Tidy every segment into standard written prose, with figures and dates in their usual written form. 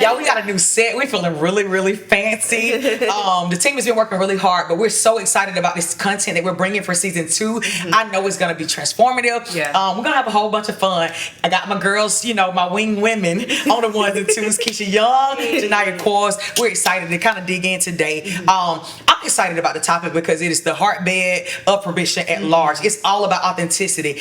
Y'all, we got a new set. We're feeling really, really fancy. The team has been working really hard, but we're so excited about this content that we're bringing for season 2. I know it's going to be transformative. Yeah. We're going to have a whole bunch of fun. I got my girls, you know, my wing women on the 1s and 2s. Keisha Young, Janaya Kors. We're excited to kind of dig in today. I'm excited about the topic because it is the heartbed of permission at large. It's all about authenticity.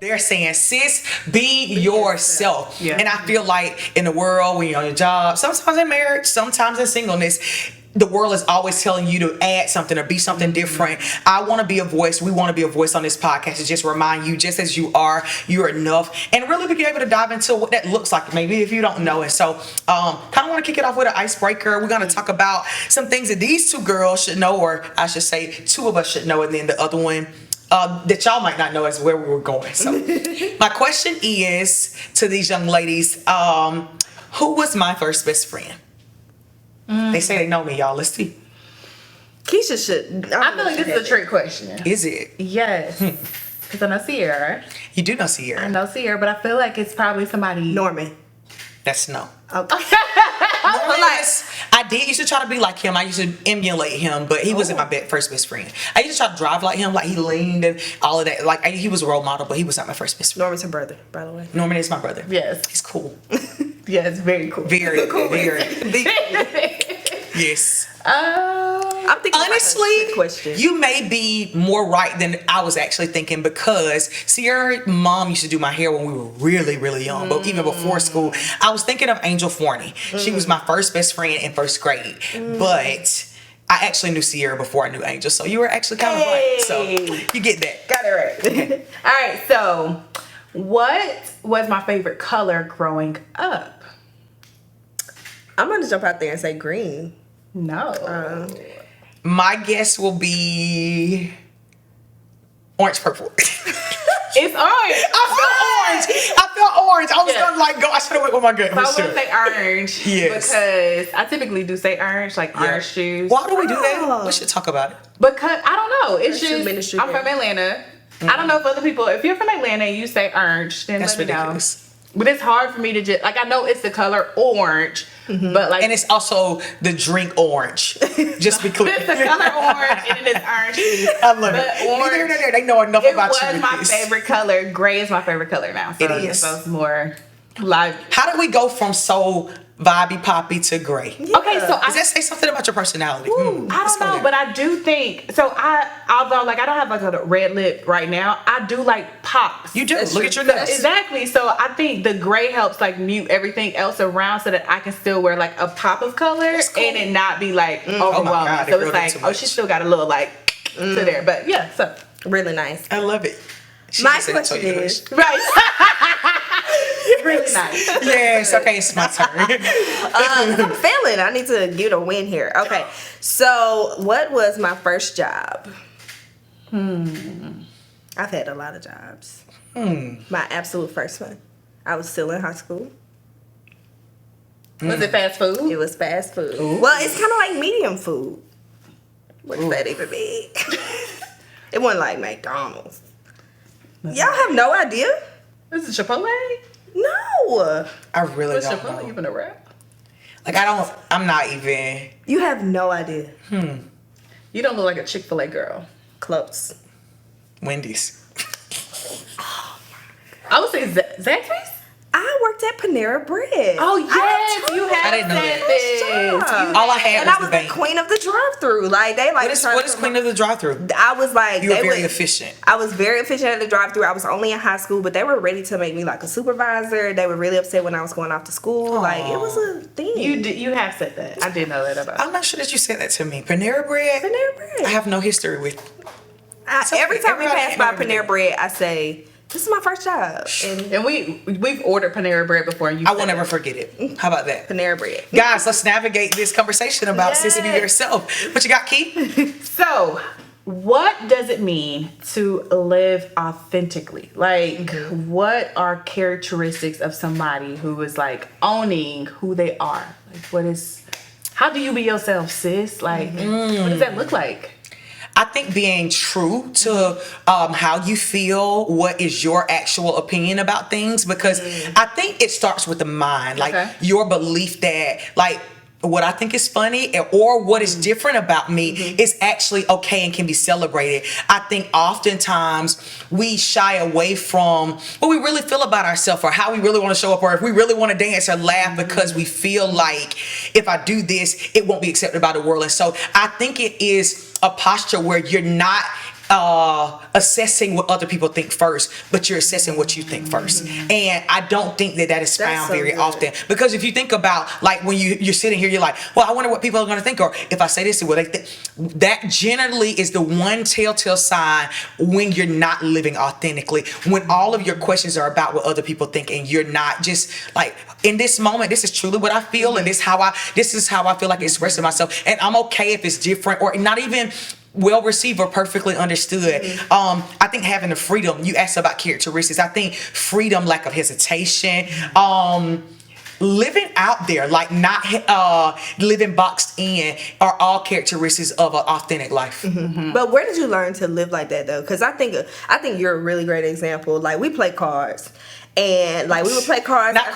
They're saying, sis, be yourself. Yeah. And I feel like in the world, when you're on your job, sometimes in marriage, sometimes in singleness, the world is always telling you to add something or be something different. I want to be a voice. We want to be a voice on this podcast to just remind you, just as you are, you're enough. And really be able to dive into what that looks like, maybe if you don't know it. So kind of want to kick it off with an icebreaker. We're going to talk about some things that these 2 girls should know, or I should say 2 of us should know, and then the other one that y'all might not know is where we were going. So my question is to these young ladies, who was my first best friend? They say they know me, y'all. Let's see. Keisha should. I feel like this is a trick question. Is it? Yes. Because I know Sierra. You do know Sierra. I know Sierra, but I feel like it's probably somebody. Norman. That's no. Okay. I did used to try to be like him. I used to emulate him, but he wasn't my first best friend. I used to try to drive like him, like he leaned and all of that. Like he was a role model, but he was not my first best friend. Norman's her brother, by the way. Norman is my brother. Yes. He's cool. Yes, very cool. Very cool. Very. Big Yes. I'm thinking Honestly, question. you may be more right than I was actually thinking, because Sierra's mom used to do my hair when we were really, really young, but even before school. I was thinking of Angel Forney. She was my first best friend in first grade, but I actually knew Sierra before I knew Angel, so you were actually kind of right. So you get that. Got it right. Okay. All right, so what was my favorite color growing up? I'm going to jump out there and say green. No. My guess will be orange purple. It's orange. I felt orange. I was Yeah. gonna go. I should have went with my gut. So I want to say orange. Yes. Because I typically do say orange, like orange shoes. Why do we do that? Oh. We should talk about it. Because I don't know. It's That's your just ministry, I'm girl. from Atlanta. I don't know if other people. If you're from Atlanta and you say orange, then That's let me know. ridiculous. But it's hard for me to just I know it's the color orange, but like And it's also the drink orange. Just be clear. it's the color orange and it is orange. I love But it. orange- Neither here nor there. They know enough It about was you with my this. favorite color. Gray is my favorite color now. So It is. So it's more like. How did we go from so vibey poppy to gray? Okay, so Does that say something about your personality? I don't know, but I do think so. Although like I don't have like a red lip right now, I do like pops. You do. That's Look true. at your nose. Exactly. So I think the gray helps like mute everything else around so that I can still wear like a pop of color cool. and it not be like Oh overwhelming. my God, so it it's really like, too oh, much. she still got a little like to there. But yeah, so Really nice. I love it. She My just said it to question you. is, right. Really nice. Yes, okay, it's my turn. I'm failing. I need to get a win here. Okay. So, what was my first job? I've had a lot of jobs. My absolute first one. I was still in high school. Was it fast food? It was fast food. Well, it's kind of like medium food. What does that even mean? It wasn't like McDonald's. Y'all have no idea? Is it Chipotle? No. I really Was don't Chipotle know. even a rap? Like I'm not even. You have no idea. You don't look like a Chick-fil-A girl. Close. Wendy's. I would say Zaxby's. I worked at Panera Bread. Oh yes, you have I didn't know said that. this. All I had And was I was the the bank. queen of the drive-through. Like they like. What is queen of the drive-through? I was like, You were they very would- efficient. I was very efficient at the drive-through. I was only in high school, but they were ready to make me like a supervisor. They were really upset when I was going off to school. Like it was a thing. You have said that. I did know that about. I'm not sure that you said that to me. Panera Bread? Panera Bread. I have no history with. Every time we Everybody pass by can't remember Panera Bread, I say, "This is my first job." And And we've ordered Panera Bread before. And you I said will never that. forget it. How about that? Panera Bread. Guys, let's navigate this conversation about Yes. Sissy Be Yourself. What you got, Key? So, what does it mean to live authentically? Like, what are characteristics of somebody who is like owning who they are? Like, how do you be yourself, sis? Like, what does that look like? I think being true to how you feel, what is your actual opinion about things, because I think it starts with the mind, like your belief that like what I think is funny or what is different about me is actually okay and can be celebrated. I think oftentimes we shy away from what we really feel about ourselves or how we really want to show up or if we really want to dance or laugh because we feel like if I do this, it won't be accepted by the world. And so I think it is a posture where you're not assessing what other people think first, but you're assessing what you think first. And I don't think that is found so very good. often, because if you think about like when you're sitting here, you're like, well, I wonder what people are going to think, or if I say this, what they think. That generally is the one telltale sign when you're not living authentically, when all of your questions are about what other people think and you're not just like, in this moment, this is truly what I feel, and this is how I feel like expressing myself, and I'm okay if it's different or not even well received or perfectly understood. I think having the freedom, you asked about characteristics, I think freedom, lack of hesitation, living out there, like not living boxed in, are all characteristics of an authentic life. But where did you learn to live like that though? Because I think you're a really great example. Like we play cards. And like we would play cards. Not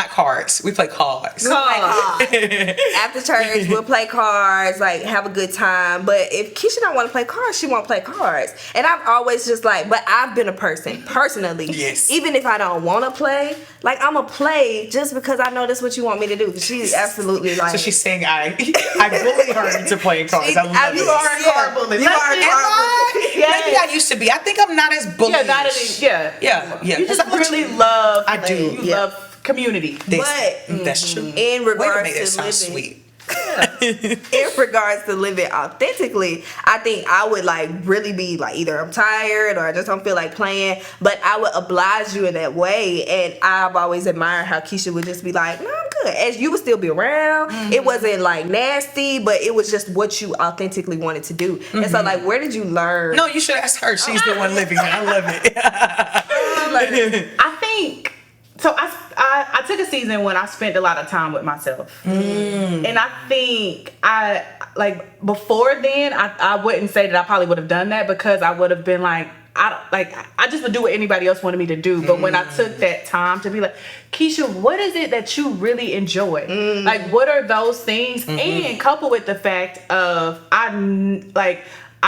cards. We play cards. After church, we'll play cards, like have a good time. But if Keisha don't want to play cards, she won't play cards. And I've always just like, but I've been a person personally. Yes. Even if I don't want to play, like I'm gonna play just because I know that's what you want me to do. She's absolutely like. So she's saying I bully her into playing cards. I love you it. are a card bully. You are a card bully. Maybe I used to be. I think I'm not as bullish. Yeah. Yeah. You just really love. I do. You love community. But that's true. In regards Way to make that to sound living, sweet. in regards to living authentically, I think I would like really be like either I'm tired or I just don't feel like playing, but I would oblige you in that way. And I've always admired how Keisha would just be like, no, I'm good. As you would still be around. It wasn't like nasty, but it was just what you authentically wanted to do. And so like, where did you learn? No, you should ask her. She's the one living it. I love it. I think so. I took a season when I spent a lot of time with myself, and I think I like before then I wouldn't say that I probably would have done that, because I would have been like I just would do what anybody else wanted me to do. But when I took that time to be like, Keisha, what is it that you really enjoy? Like, what are those things? And coupled with the fact of I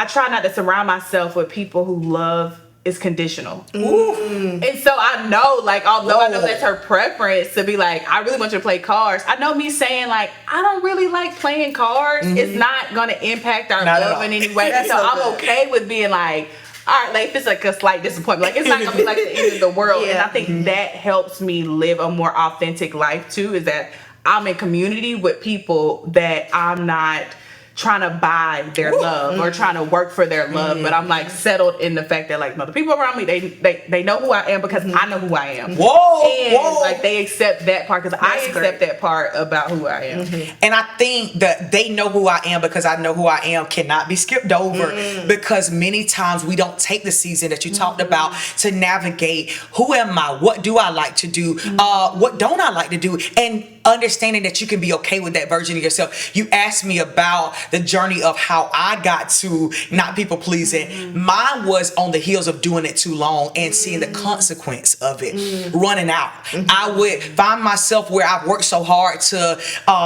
try not to surround myself with people who love is conditional. And so I know, like, although I know that's her preference to be like, I really want you to play cards, I know me saying like, I don't really like playing cards, it's not gonna impact our love in any way. So I'm okay with being like, all right, like if it's like a slight disappointment, like it's not gonna be like the end of the world. And I think that helps me live a more authentic life too, is that I'm in community with people that I'm not trying to buy their love or trying to work for their love, but I'm like settled in the fact that like, no, the people around me, they know who I am because I know who I am. And like they accept that part because I accept that part about who I am. And I think that they know who I am because I know who I am cannot be skipped over, because many times we don't take the season that you talked about to navigate who am I, what do I like to do, what don't I like to do, and understanding that you can be okay with that version of yourself. You asked me about the journey of how I got to not people pleasing. Mine was on the heels of doing it too long and seeing the consequence of it running out. I would find myself where I've worked so hard to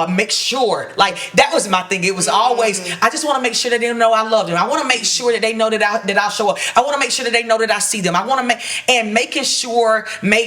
make sure, like that was my thing. It was always, I just want to make sure that they know I love them. I want to make sure that they know that I'll show up. I want to make sure that they know that I see them. I want to made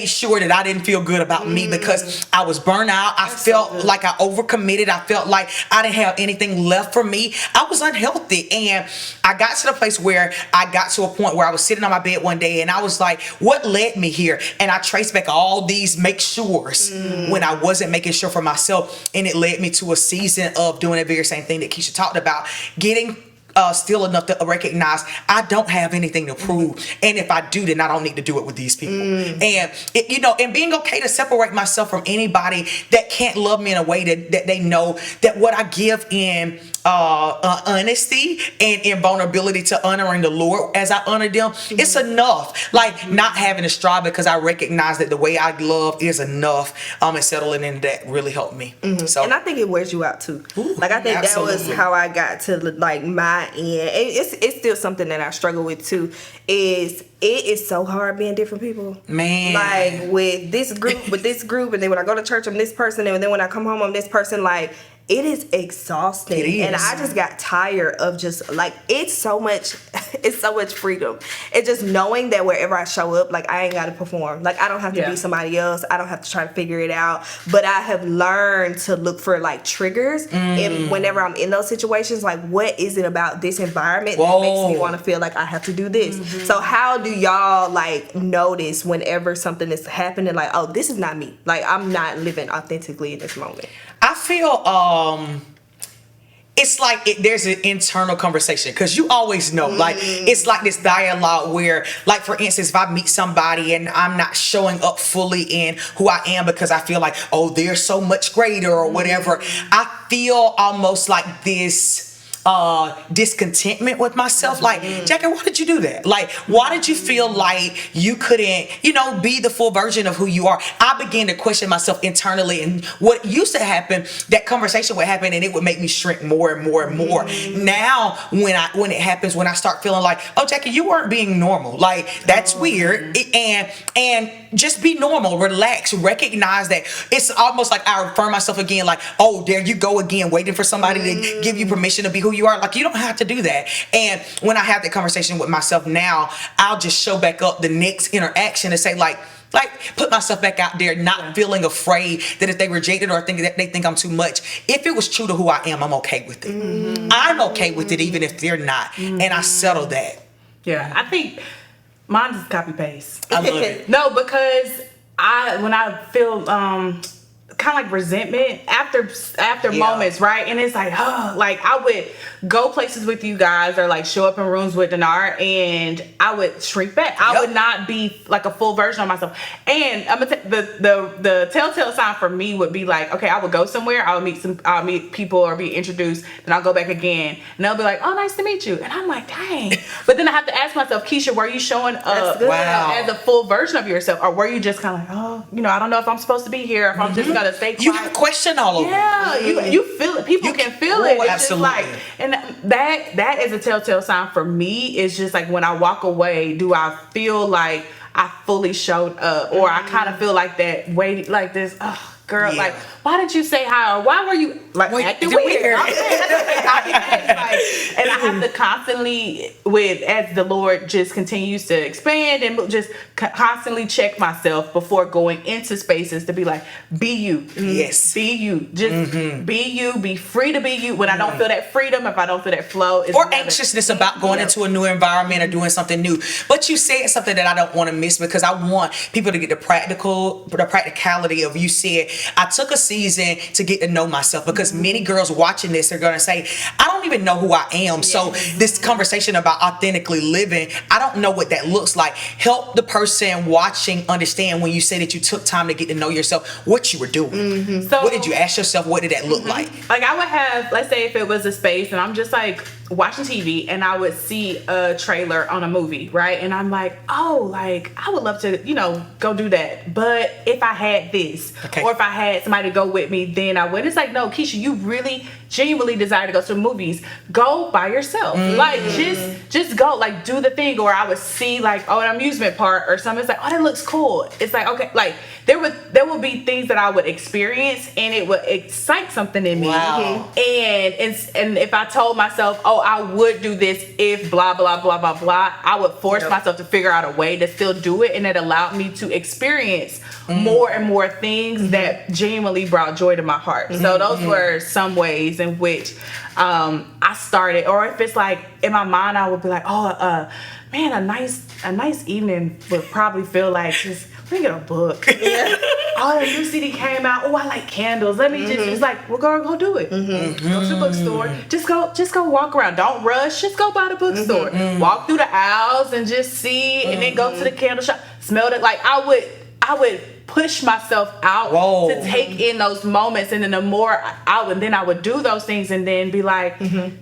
sure that I didn't feel good about me because I was burnt out. I felt like I overcommitted. I felt like I didn't have anything left for me. I was unhealthy. And I got to the place where I got to a point where I was sitting on my bed one day and I was like, what led me here? And I traced back all these make sures when I wasn't making sure for myself. And it led me to a season of doing the very same thing that Keisha talked about, getting still enough to recognize I don't have anything to prove, and if I do, then I don't need to do it with these people. And and being okay to separate myself from anybody that can't love me in a way that they know that what I give in honesty and in vulnerability to honoring the Lord as I honor them, it's enough. Like not having to strive, because I recognize that the way I love is enough. And settling in that really helped me. So, and I think it wears you out too. Like I think absolutely. that was how I got to like my not in. And it's still something that I struggle with too. Is it is so hard being different people. Man. Like with this group, and then when I go to church, I'm this person, and then when I come home, I'm this person. Like, it is exhausting. It is. And I just got tired of just like, it's so much freedom. It's just knowing that wherever I show up, like, I ain't got to perform. Like, I don't have to be somebody else. I don't have to try to figure it out. But I have learned to look for like triggers. And whenever I'm in those situations, like, what is it about this environment that makes me want to feel like I have to do this? So how do y'all like notice whenever something is happening, like, oh, this is not me. Like, I'm not living authentically in this moment. I feel it's like there's an internal conversation, because you always know, like, it's like this dialogue where, like, for instance, if I meet somebody and I'm not showing up fully in who I am because I feel like, oh, they're so much greater or whatever, I feel almost like this discontentment with myself. Like, Jackie, why did you do that? Like, why did you feel like you couldn't, be the full version of who you are? I began to question myself internally, and what used to happen, that conversation would happen and it would make me shrink more and more and more. Now, when it happens, when I start feeling like, oh, Jackie, you weren't being normal. Like, that's weird. And just be normal, relax, recognize that it's almost like I affirm myself again, like, oh, there you go again, waiting for somebody to give you permission to be who you are. Like, you don't have to do that. And when I have that conversation with myself now, I'll just show back up the next interaction and say, like put myself back out there, not feeling afraid that if they reject it or think that they think I'm too much. If it was true to who I am, I'm okay with it. I'm okay with it even if they're not. And I settle that. Yeah, I think mine is copy paste. I love it. No, because when I feel kind of like resentment after moments, right? And it's like, oh, like I would go places with you guys or like show up in rooms with Denard, and I would shrink back. I would not be like a full version of myself. And I'm gonna the telltale sign for me would be like, okay, I would go somewhere, I'll meet people or be introduced, then I'll go back again, and they'll be like, oh, nice to meet you, and I'm like, dang. But then I have to ask myself, Keisha, were you showing up as a full version of yourself, or were you just kind of like, oh, I don't know if I'm supposed to be here, if I'm just gonna stay quiet. You have a question all over. Yeah, you feel it. People can feel it. It's absolutely. just like, and that is a telltale sign for me. It's just like when I walk away, do I feel like I fully showed up, or I kind of feel like that waiting, like this. Oh, girl, like, why did you say hi, or why were you like acting weird? I'm saying, that's and I have to constantly, as the Lord just continues to expand, and just constantly check myself before going into spaces to be like, be you. Yes. Be you. Just be you. Be free to be you. When I don't feel that freedom, if I don't feel that flow, it's or anxiousness about going into a new environment or doing something new. But you said something that I don't want to miss, because I want people to get the practicality of, you said, I took a season to get to know myself, because many girls watching this are going to say, I don't even know who I am. So this conversation about authentically living, I don't know what that looks like. Help the person watching understand, when you say that you took time to get to know yourself, what you were doing. So what did you ask yourself? What did that look like? Like, I would have, let's say if it was a space and I'm just like watching TV and I would see a trailer on a movie, right? And I'm like, oh, like, I would love to, go do that. But if I had this, or if I had somebody to go with me, then I would. It's like, no, Keisha, you really genuinely desire to go to the movies. Go by yourself. Like, just go, like, do the thing. Or I would see like, oh, an amusement park or something. It's like, oh, that looks cool. It's like, okay, like there would be things that I would experience, and it would excite something in me. Wow. And if I told myself, oh, I would do this if blah blah blah blah blah, I would force myself to figure out a way to still do it, and it allowed me to experience more and more things that genuinely brought joy to my heart. So those were some ways in which I started. Or if it's like in my mind, I would be like, oh, man, a nice evening would probably feel like just, let me get a book. Oh, the new CD came out. Oh, I like candles. Let me just like, well, go do it. Go to the bookstore. Just go walk around. Don't rush. Just go by the bookstore. Walk through the aisles and just see, and then go to the candle shop. Smell it. Like, I would push myself out to take in those moments, and then the more I would do those things, and then be like,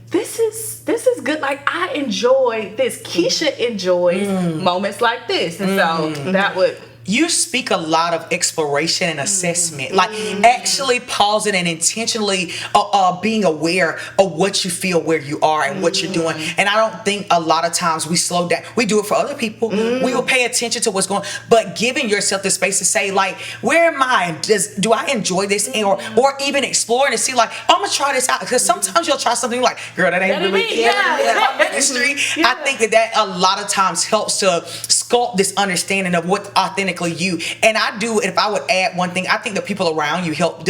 this is good. Like, I enjoy this. Keisha enjoys moments like this, and so that would. you speak a lot of exploration and assessment, like actually pausing and intentionally being aware of what you feel, where you are, and what you're doing. And I don't think a lot of times we slow down. We do it for other people. We will pay attention to what's going on, but giving yourself the space to say, like, where am I? Do I enjoy this? Or even exploring to see, like, I'm gonna try this out, because sometimes you'll try something like, girl, that ain't really my ministry. I think that a lot of times helps to sculpt this understanding of what authentically you. And I do, if I would add one thing, I think the people around you help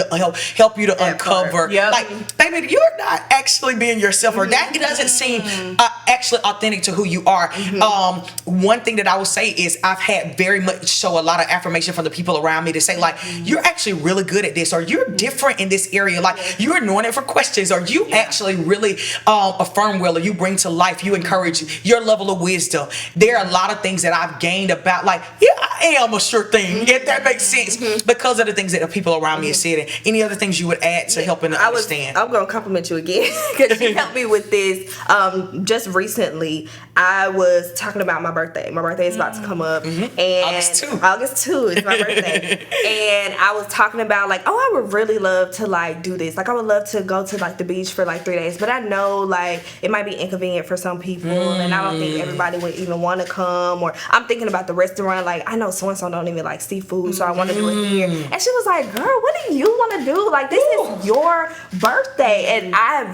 you to uncover, like, baby, you're not actually being yourself, or that doesn't seem actually authentic to who you are. One thing that I would say is I've had very much show a lot of affirmation from the people around me to say, like, you're actually really good at this, or you're different in this area, like, you're anointed for questions, or you actually really affirm well, or you bring to life, you encourage your level of wisdom. There are a lot of things that I've gained about, like, yeah, I am a sure thing, if that makes sense, because of the things that the people around me have said. And any other things you would add to helping to understand? I'm going to compliment you again, because you helped me with this. Just recently, I was talking about my birthday. My birthday is about to come up, and August 2 is my birthday. And I was talking about, like, I would really love to, like, do this. Like, I would love to go to, like, the beach for, like, 3 days, but I know, like, it might be inconvenient for some people, and I don't think everybody would even want to come. Or I'm thinking about the restaurant, like, I know so and so don't even like seafood, so I want to do it here. And she was like, girl, what do you want to do? Like, this is your birthday. And I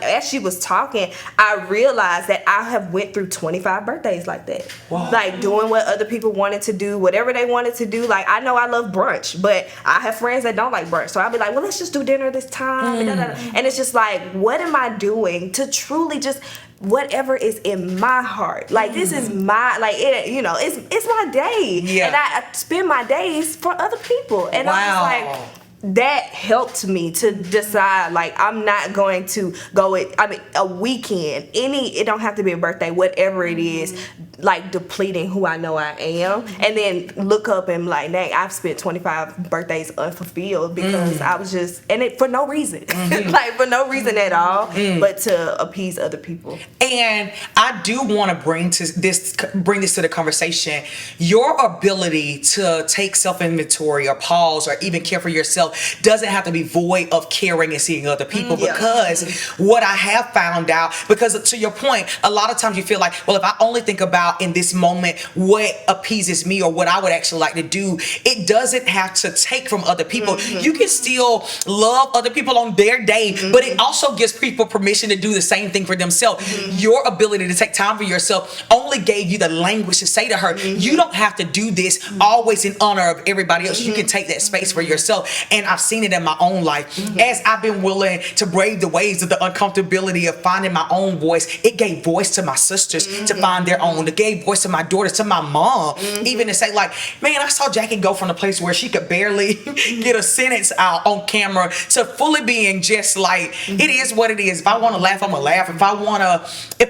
as she was talking, I realized that I have went through 25 birthdays like that. Like, doing what other people wanted to do, whatever they wanted to do. Like, I know I love brunch, but I have friends that don't like brunch, so I'll be like, well, let's just do dinner this time. And it's just like, what am I doing to truly just whatever is in my heart? Like, this is my, like, it, it's my day, and I spend my days for other people. And I'm just like, that helped me to decide, like, I'm not going to go a weekend, it don't have to be a birthday, whatever it is, like, depleting who I know I am, and then look up and, like, dang, I've spent 25 birthdays unfulfilled because I was just, and it for no reason, like, for no reason at all, but to appease other people. And I do want to bring this to the conversation. Your ability to take self-inventory or pause or even care for yourself doesn't have to be void of caring and seeing other people, because what I have found out, because to your point, a lot of times you feel like, well, if I only think about in this moment what appeases me or what I would actually like to do, it doesn't have to take from other people. You can still love other people on their day, but it also gives people permission to do the same thing for themselves. Your ability to take time for yourself only gave you the language to say to her, you don't have to do this always in honor of everybody else. You can take that space for yourself. And I've seen it in my own life. As I've been willing to brave the waves of the uncomfortability of finding my own voice, it gave voice to my sisters to find their own. It gave voice to my daughters, to my mom, even to say, like, man, I saw Jackie go from the place where she could barely get a sentence out on camera to fully being just like, it is what it is. If I want to laugh, I'm gonna laugh. If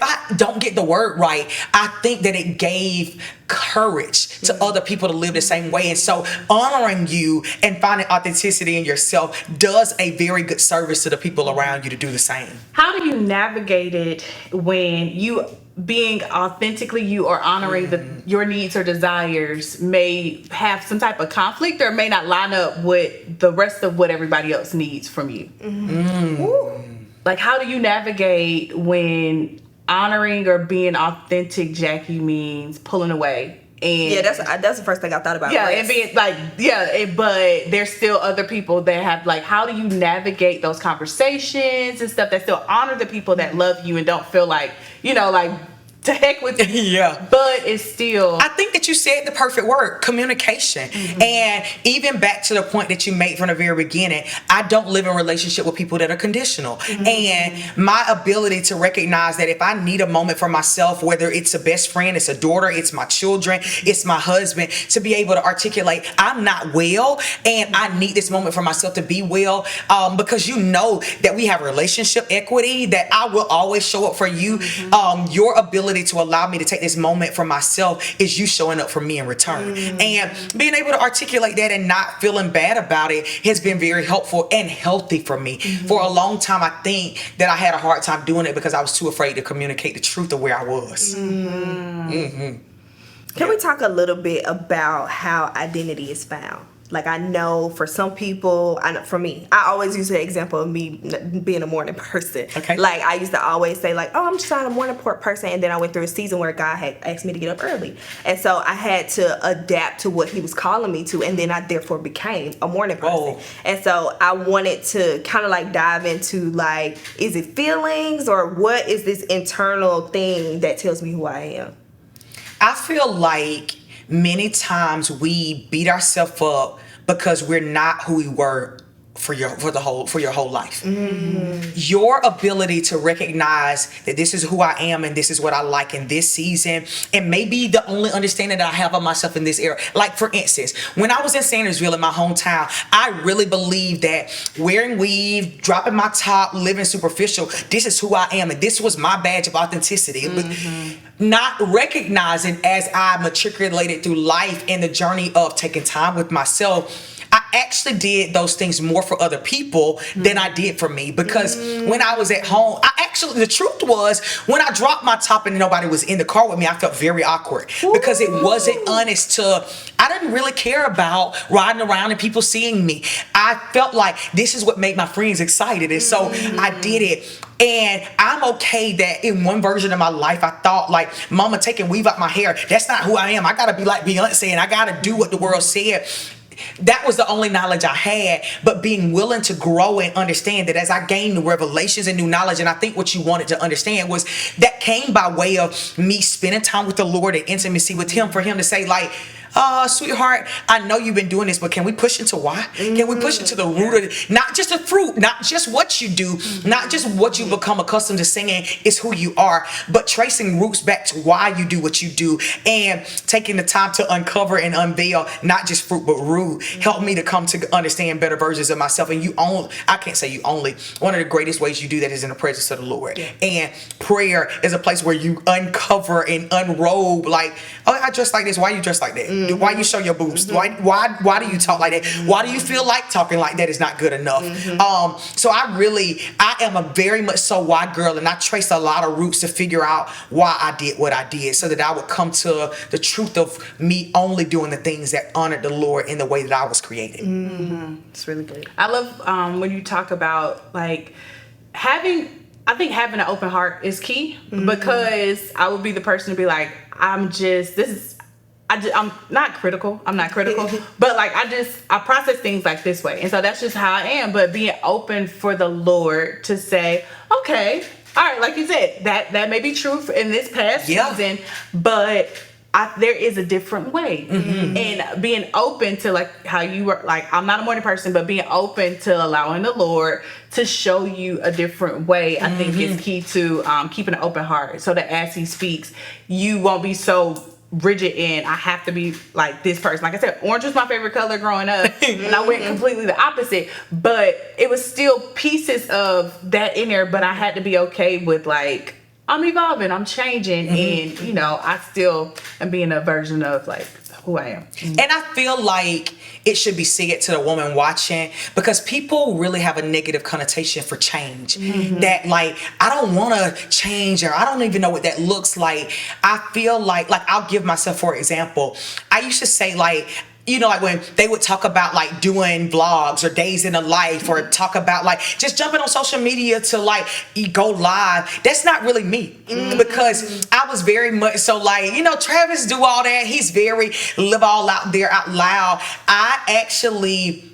I don't get the word right, I think that it gave courage to other people to live the same way. And so honoring you and finding authenticity in yourself does a very good service to the people around you to do the same. How do you navigate it when you being authentically you or honoring your needs or desires may have some type of conflict or may not line up with the rest of what everybody else needs from you? Like, how do you navigate when honoring or being authentic, Jackie, means pulling away? And that's the first thing I thought about. And being like, but there's still other people that have, like, how do you navigate those conversations and stuff that still honor the people that love you and don't feel like, like, to heck with you. But it's still, I think that you said the perfect word, communication. And even back to the point that you made from the very beginning, I don't live in a relationship with people that are conditional. And my ability to recognize that if I need a moment for myself, whether it's a best friend, it's a daughter, it's my children, it's my husband, to be able to articulate, I'm not well and I need this moment for myself to be well, because you know that we have relationship equity, that I will always show up for you. Your ability to allow me to take this moment for myself is you showing up for me in return. And being able to articulate that and not feeling bad about it has been very helpful and healthy for me. For a long time, I think that I had a hard time doing it because I was too afraid to communicate the truth of where I was. Can we talk a little bit about how identity is found? Like, I know for some people, I know for me, I always use the example of me being a morning person. Okay. Like, I used to always say, like, oh, I'm just not a morning person. And then I went through a season where God had asked me to get up early. And so I had to adapt to what he was calling me to. And then I therefore became a morning person. Whoa. And so I wanted to kind of like dive into, like, is it feelings or what is this internal thing that tells me who I am? I feel like many times we beat ourselves up because we're not who we were for your whole life. Your ability to recognize that this is who I am and this is what I like in this season, and maybe the only understanding that I have of myself in this era. Like, for instance, when I was in Sandersville in my hometown, I really believed that wearing weave, dropping my top, living superficial, this is who I am and this was my badge of authenticity. Not recognizing as I matriculated through life and the journey of taking time with myself, I actually did those things more for other people than I did for me. Because when I was at home, the truth was, when I dropped my top and nobody was in the car with me, I felt very awkward because it wasn't honest I didn't really care about riding around and people seeing me. I felt like this is what made my friends excited. And so I did it. And I'm okay that in one version of my life, I thought, like, mama taking weave out my hair, that's not who I am. I gotta be like Beyonce and I gotta do what the world said. That was the only knowledge I had, but being willing to grow and understand that as I gained new revelations and new knowledge, and I think what you wanted to understand was that came by way of me spending time with the Lord and intimacy with him, for him to say, like, sweetheart, I know you've been doing this, but can we push into why? Can we push into the root of it? Not just the fruit, not just what you do, not just what you become accustomed to singing is who you are, but tracing roots back to why you do what you do and taking the time to uncover and unveil not just fruit but root helped me to come to understand better versions of myself. And I can't say you only, one of the greatest ways you do that is in the presence of the Lord. And prayer is a place where you uncover and unrobe, like, oh, I dress like this, why you dress like that? Why you show your boobs? Why do you talk like that? Why do you feel like talking like that is not good enough? So I am a very much so why girl, and I traced a lot of roots to figure out why I did what I did, so that I would come to the truth of me only doing the things that honored the Lord in the way that I was created. It's really good. I love when you talk about, like, having an open heart is key, because I would be the person to be like, I'm not critical, but like, I process things like this way. And so that's just how I am. But being open for the Lord to say, okay, all right, like you said, that may be true in this past season, but there is a different way. And being open to, like, how you were, like, I'm not a morning person, but being open to allowing the Lord to show you a different way, I think is key to keeping an open heart, so that as he speaks, you won't be so rigid in, I have to be like this person. Like I said, orange was my favorite color growing up, and I went completely the opposite, but it was still pieces of that in there, but I had to be okay with, like, I'm evolving, I'm changing, and I still am being a version of, like, who I am. And I feel like it should be said to the woman watching, because people really have a negative connotation for change. That, like, I don't want to change, or I don't even know what that looks like. I feel like I'll give myself, for example, I used to say, like, like when they would talk about, like, doing vlogs or days in a life, or talk about, like, just jumping on social media to, like, go live. That's not really me, because I was very much so, like, Travis do all that. He's very live all out there out loud. I actually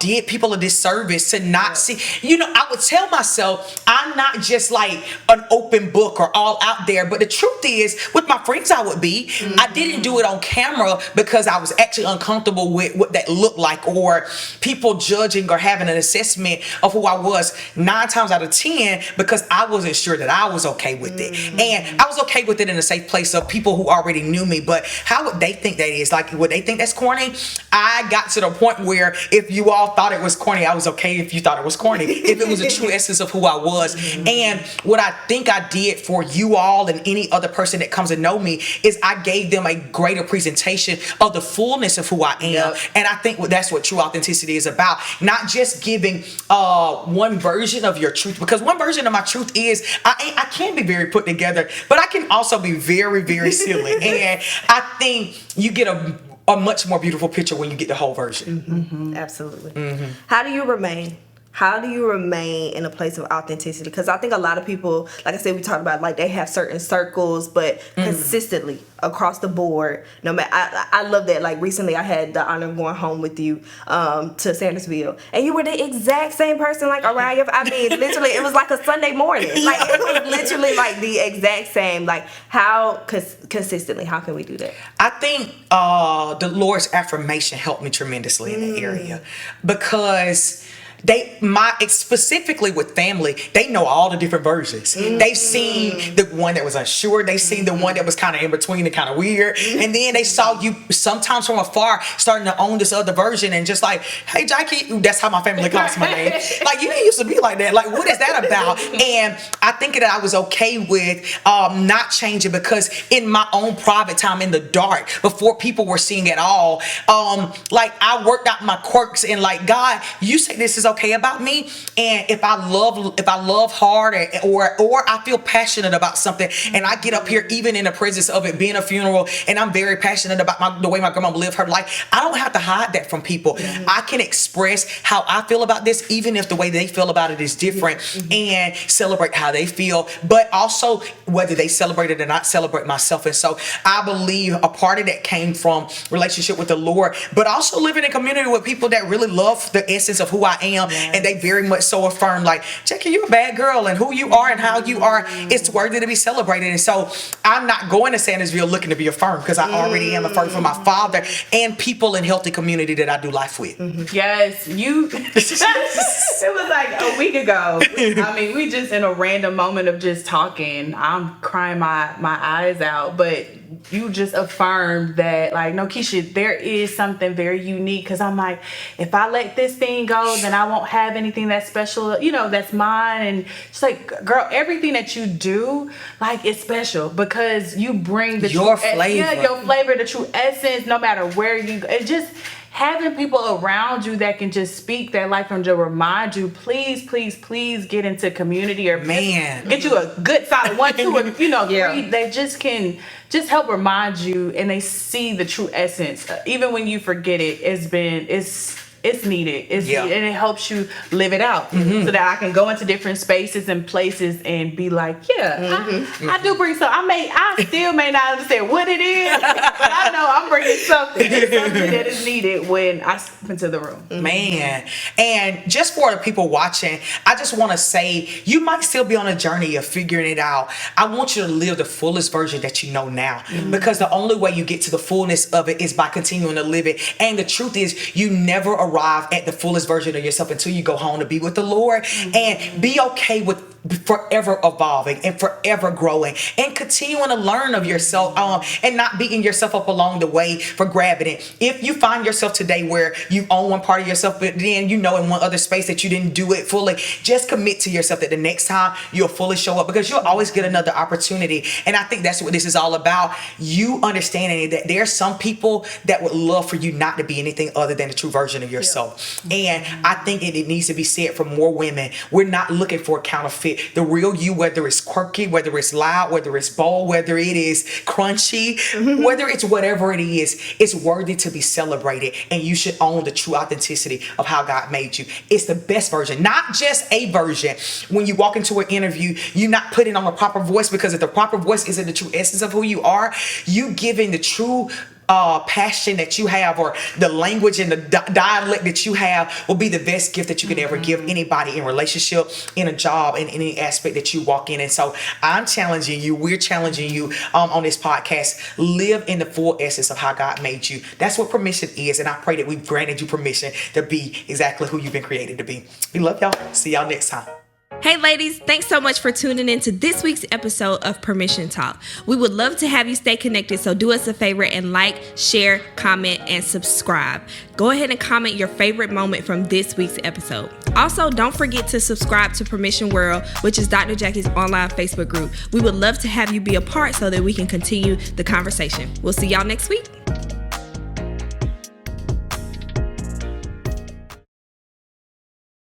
did people a disservice to not see. I would tell myself I'm not just like an open book or all out there, but the truth is, with my friends I would be. I didn't do it on camera because I was actually uncomfortable with what that looked like, or people judging or having an assessment of who I was 9 times out of 10, because I wasn't sure that I was okay with it. And I was okay with it in a safe place of people who already knew me, but how would they think that is? Like, would they think that's corny? I got to the point where if you all thought it was corny, I was okay if you thought it was corny. If it was a true essence of who I was. And what I think I did for you all and any other person that comes to know me is I gave them a greater presentation of the fullness of who I am. Yep. And I think that's what true authenticity is about. Not just giving one version of your truth, because one version of my truth is I can be very put together, but I can also be very, very silly. And I think you get a much more beautiful picture when you get the whole version. Absolutely. How do you remain? How do you remain in a place of authenticity? Because I think a lot of people, like I said, we talked about like they have certain circles, but consistently across the board, no matter. I love that. Like recently, I had the honor of going home with you to Sandersville, and you were the exact same person like around your. I mean, literally, it was like a Sunday morning. Like it was literally like the exact same. Like how consistently? How can we do that? I think the Lord's affirmation helped me tremendously in that area, because specifically with family, they know all the different versions. They've seen the one that was unsure. They've seen the one that was kind of in between and kind of weird. And then they saw you sometimes from afar starting to own this other version and just like, hey, Jackie, that's how my family calls my name. Like, you didn't used to be like that. Like, what is that about? And I think that I was okay with not changing, because in my own private time in the dark, before people were seeing it all, like I worked out my quirks and like, God, you say this is okay about me, and if I love hard or I feel passionate about something, and I get up here even in the presence of it being a funeral, and I'm very passionate about the way my grandma lived her life, I don't have to hide that from people. I can express how I feel about this, even if the way they feel about it is different, and celebrate how they feel, but also whether they celebrate it or not, celebrate myself. And so I believe a part of that came from relationship with the Lord, but also living in community with people that really love the essence of who I am. And they very much so affirm, like, Jackie, you're a bad girl, and who you are and how you are, it's worthy to be celebrated. And so I'm not going to Sandersville looking to be affirmed, because I already am affirmed from my father and people in healthy community that I do life with. Yes, it was like a week ago. I mean, we just in a random moment of just talking, I'm crying my eyes out, but you just affirmed that, like, no, Keisha, there is something very unique, because I'm like, if I let this thing go, then I won't have anything that's special, that's mine. And she's like, girl, everything that you do, like, it's special, because you bring your flavor. Your flavor, the true essence, no matter where you go. It's just having people around you that can just speak their life and just remind you, please, please, please get into community, or get you a good solid 1, 2, or 3. They just can just help remind you, and they see the true essence. Even when you forget it, it's needed. It's needed, and it helps you live it out, so that I can go into different spaces and places and be like, I do bring something. I still may not understand what it is, but I know I'm bringing something. It's something that is needed when I step into the room. Man, and just for the people watching, I just want to say, you might still be on a journey of figuring it out. I want you to live the fullest version that you know now, because the only way you get to the fullness of it is by continuing to live it. And the truth is, you never arrive at the fullest version of yourself until you go home to be with the Lord. And be okay with forever evolving and forever growing and continuing to learn of yourself, and not beating yourself up along the way for grabbing it. If you find yourself today where you own one part of yourself, but then in one other space that you didn't do it fully, just commit to yourself that the next time you'll fully show up, because you'll always get another opportunity. And I think that's what this is all about. You understanding that there are some people that would love for you not to be anything other than the true version of yourself. And I think it needs to be said for more women. We're not looking for a counterfeit. The real you, whether it's quirky, whether it's loud, whether it's bold, whether it is crunchy, whether it's whatever it is, it's worthy to be celebrated. And you should own the true authenticity of how God made you. It's the best version, not just a version. When you walk into an interview, you're not putting on a proper voice, because if the proper voice isn't the true essence of who you are, you giving the true passion that you have, or the language and the dialect that you have, will be the best gift that you could ever give anybody in relationship, in a job, in any aspect that you walk in. And so I'm challenging you, we're challenging you on this podcast, live in the full essence of how God made you. That's what permission is. And I pray that we've granted you permission to be exactly who you've been created to be. We love y'all. See y'all next time. Hey ladies, thanks so much for tuning in to this week's episode of Permission Talk. We would love to have you stay connected, so do us a favor and like, share, comment, and subscribe. Go ahead and comment your favorite moment from this week's episode. Also, don't forget to subscribe to Permission World, which is Dr. Jackie's online Facebook group. We would love to have you be a part so that we can continue the conversation. We'll see y'all next week.